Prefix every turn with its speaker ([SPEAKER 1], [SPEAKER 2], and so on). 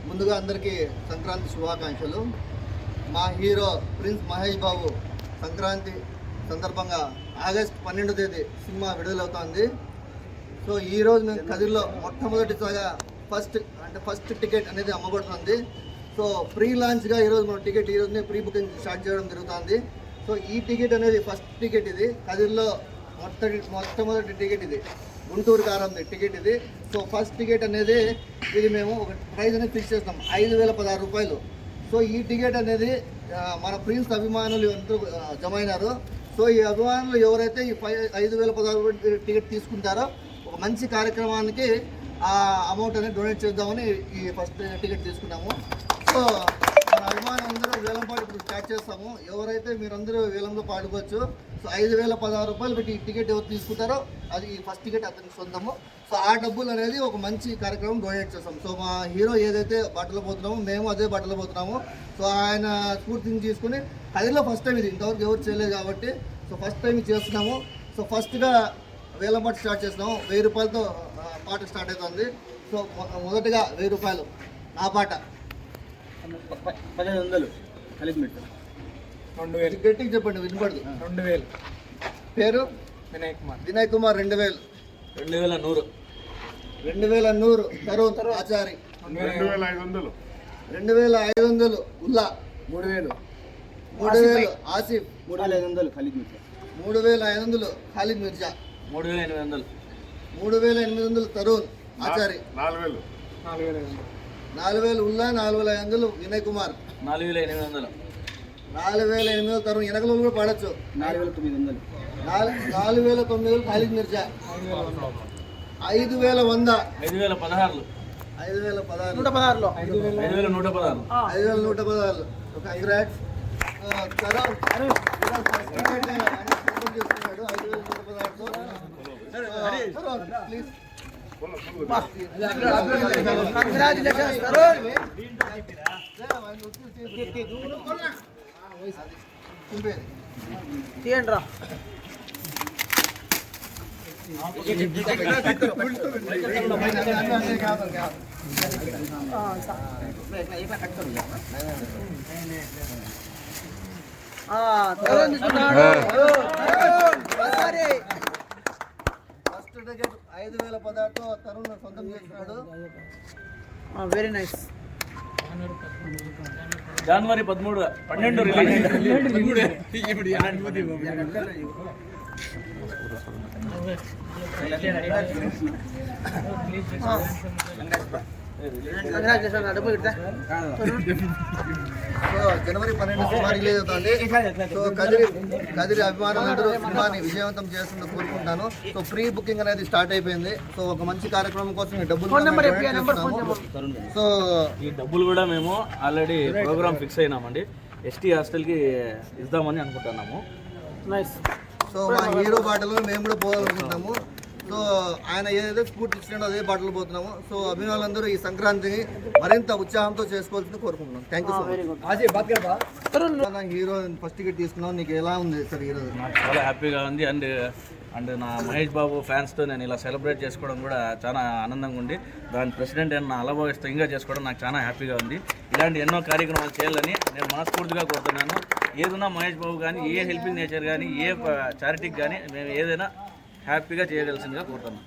[SPEAKER 1] ముందుగా అందరికీ సంక్రాంతి శుభాకాంక్షలు. మా హీరో ప్రిన్స్ మహేష్ బాబు సంక్రాంతి సందర్భంగా ఆగస్టు 12వ తేదీ సినిమా విడుదలవుతోంది. సో ఈరోజు మేము కదిరిలో మొట్టమొదటిసారిగా ఫస్ట్ టికెట్ అనేది అమ్మబడుతుంది. సో ప్రీ లాంచ్గా ఈరోజు మనం టికెట్ ఈరోజునే ప్రీ బుకింగ్ స్టార్ట్ చేయడం జరుగుతుంది. సో ఈ టికెట్ అనేది ఫస్ట్ టికెట్, ఇది కదిరిలో మొట్టమొదటి టికెట్, ఇది గుంటూరు కారంది టికెట్ ఇది. సో ఫస్ట్ టికెట్ అనేది ఇది మేము ఒక ప్రైజ్ అనేది ఫిక్స్ చేస్తాం, 5,016 రూపాయలు. సో ఈ టికెట్ అనేది మన ప్రిన్స్ అభిమానులు ఎంతో జమ అయినారు. సో ఈ అభిమానులు ఎవరైతే ఈ 5,016 టికెట్ తీసుకుంటారో ఒక మంచి కార్యక్రమానికి ఆ అమౌంట్ అనేది డొనేట్ చేద్దామని ఈ ఫస్ట్ టికెట్ తీసుకున్నాము. సో మన అభిమానులందరూ వేలం పాటు ఇప్పుడు స్టార్ట్ చేస్తాము. ఎవరైతే మీరందరూ వేలంలో పాడుకోవచ్చు. సో 5,016 రూపాయలు పెట్టి ఈ టికెట్ ఎవరు తీసుకుంటారో అది ఈ ఫస్ట్ టికెట్ అతనికి సొంతము. సో ఆ డబ్బులు అనేది ఒక మంచి కార్యక్రమం డొనేట్ చేస్తాం. సో మా హీరో ఏదైతే బట్టలు పోతున్నామో మేము అదే బట్టలు పోతున్నాము. సో ఆయన స్ఫూర్తిని తీసుకుని కదిలో ఫస్ట్ టైం ఇది, ఇంతవరకు ఎవరు చేయలేదు కాబట్టి సో ఫస్ట్ టైం చేస్తున్నాము. సో ఫస్ట్గా వేలం పాట స్టార్ట్ చేస్తున్నాము. 1,000 రూపాయలతో పాట స్టార్ట్ అవుతుంది. సో మొదటగా 1,000 రూపాయలు నా పాట.
[SPEAKER 2] 1,500 కలిపి 2,000
[SPEAKER 1] గట్టికి చెప్పండి, వినపడదు.
[SPEAKER 2] 2,000
[SPEAKER 1] పేరు వినయ్ కుమార్. 2,000 2,100 తరుణ్ ఆచారి. 2,500 ఉల్లా. 3,000 ఆసిఫ్.
[SPEAKER 2] 3,500 ఖలీద్
[SPEAKER 1] 3,500 ఖాలిద్ మిర్జా. 3,800 తరుణ్ ఆచారి. 4,000 ఉల్లా. 4,500 వినయ్ కుమార్. 4,800 తరుణ్. వెనకలు కూడా పాడచ్చు.
[SPEAKER 2] 4,900
[SPEAKER 1] 4,900 ఖాలిద్ మిర్జా. 5,100 5,116 ఒక కంగ్రాట్స్. తరుణ్ 5,116 ప్లీజ్.
[SPEAKER 3] తీయండి రా.
[SPEAKER 1] ఫస్ట్ టికెట్ 5,016తో తరుణ్ సొంతం చేస్తున్నాడు.
[SPEAKER 3] Very nice.
[SPEAKER 2] జనవరి 12 రిలీజ్.
[SPEAKER 1] సో జనవరి 12 సినిమా రిలీజ్ అవుతుంది. సో కదిరి అభిమానులందరూ సినిమాని విజయవంతం చేస్తుందని కోరుకుంటాను. సో ప్రీ బుకింగ్ అనేది స్టార్ట్ అయిపోయింది. సో ఒక మంచి కార్యక్రమం కోసం ఈ డబ్బులు
[SPEAKER 2] సో ఈ డబ్బులు కూడా మేము ఆల్రెడీ ప్రోగ్రామ్ ఫిక్స్ అయినామండి. ఎస్టీ హాస్టల్కి ఇద్దామని అనుకుంటున్నాము.
[SPEAKER 3] నైస్.
[SPEAKER 1] సో మా హీరో బాటలో మేము కూడా పోవాలనుకుంటున్నాము. సో ఆయన ఏదైతే స్ఫూర్తి ఇచ్చినాడో అదే బాటలు పోతున్నాము. సో అభిమానులందరూ ఈ సంక్రాంతిని మరింత ఉత్సాహంతో చేసుకోవాల్సింది కోరుకుంటున్నాం. Thank you so much. Hero first ticket తీసుకున్నాం, నీకు ఎలా ఉంది సార్ ఈరోజు?
[SPEAKER 2] నాకు చాలా హ్యాపీగా ఉంది. అండ్ నా మహేష్ బాబు ఫ్యాన్స్తో నేను ఇలా సెలబ్రేట్ చేసుకోవడం కూడా చాలా ఆనందంగా ఉంది. దాని ప్రెసిడెంట్ అయిన నా అలభావిష్టంగా చేసుకోవడం నాకు చాలా హ్యాపీగా ఉంది. ఇలాంటి ఎన్నో కార్యక్రమాలు చేయాలని నేను మనస్ఫూర్తిగా కోరుతున్నాను. ఏదైనా మహేష్ బాబు కానీ, ఏ హెల్పింగ్ నేచర్ కానీ, ఏ చారిటీకి కానీ మేము ఏదైనా హ్యాపీగా చేయగలిసిందిగా కోరుతున్నాను.